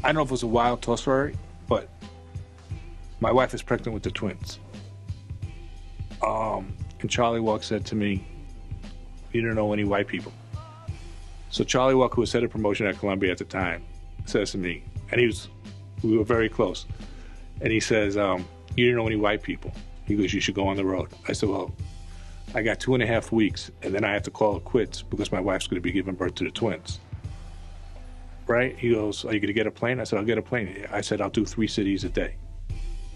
I don't know if it was a wild tall story, but my wife is pregnant with the twins. And Charlie Walk said to me, "You don't know any white people." So Charlie Walk, who was head of promotion at Columbia at the time, says to me, and we were very close, and he says, "You don't know any white people." He goes, "You should go on the road." I said, "Well, I got 2.5 weeks, and then I have to call it quits because my wife's going to be giving birth to the twins." Right? He goes, "Are you going to get a plane?" I said, "I'll get a plane." I said, "I'll do 3 cities a day."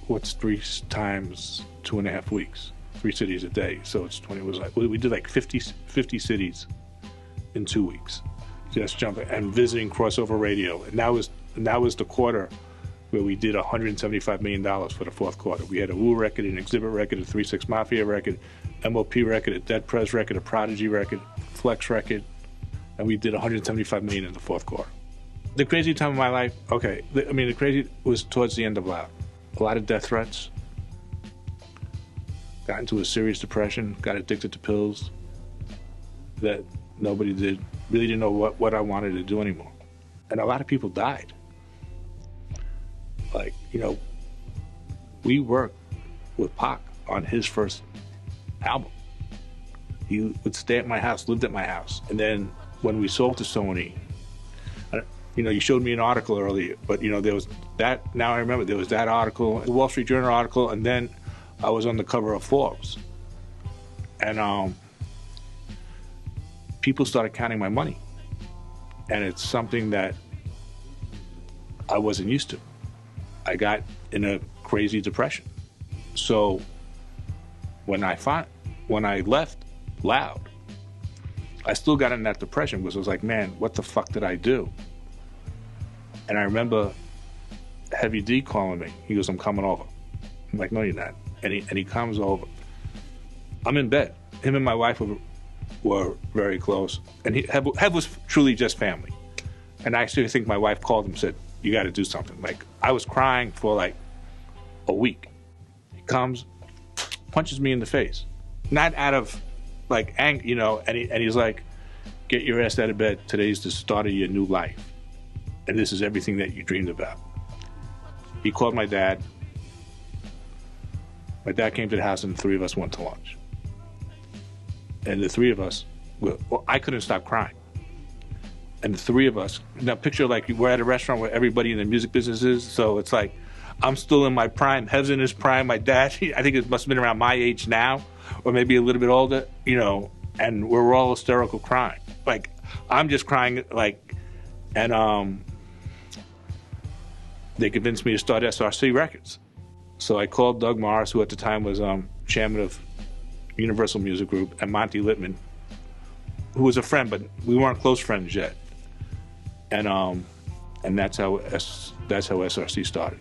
What's 3 times 2.5 weeks? 3 cities a day. So it's 20. It was like, we did like 50 cities in 2 weeks. Just jumping and visiting crossover radio. And that was the quarter where we did $175 million for the fourth quarter. We had a Wu record, an Exhibit record, a 3-6 Mafia record, MOP record, a Dead Prez record, a Prodigy record, Flex record, and we did $175 million in the fourth quarter. The crazy time of my life, okay, the crazy was towards the end of Loud. A lot of death threats. Got into a serious depression, got addicted to pills that nobody really didn't know what I wanted to do anymore. And a lot of people died. Like, we worked with Pac on his first album. He would stay at my house, lived at my house. And then when we sold to Sony, you showed me an article earlier, but there was that, now I remember, there was that article, the Wall Street Journal article, and then I was on the cover of Forbes. And people started counting my money. And it's something that I wasn't used to. I got in a crazy depression. So when I left Loud, I still got in that depression because I was like, man, what the fuck did I do? And I remember Heavy D calling me. He goes, "I'm coming over." I'm like, "No, you're not." And he comes over. I'm in bed. Him and my wife were very close. And Hev was truly just family. And I actually think my wife called him and said, "You got to do something." Like, I was crying for like a week. He comes, punches me in the face. Not out of like anger, and he's like, "Get your ass out of bed. Today's the start of your new life. And this is everything that you dreamed about." He called my dad. My dad came to the house and the 3 of us went to lunch. And the 3 of us, I couldn't stop crying. And the 3 of us, now picture like we're at a restaurant where everybody in the music business is, so it's like, I'm still in my prime, Hev's in his prime, my dad, I think it must have been around my age now, or maybe a little bit older, and we're all hysterical crying. Like, I'm just crying, like, and they convinced me to start SRC Records. So I called Doug Morris, who at the time was chairman of Universal Music Group, and Monty Littman, who was a friend, but we weren't close friends yet. And that's how SRC started.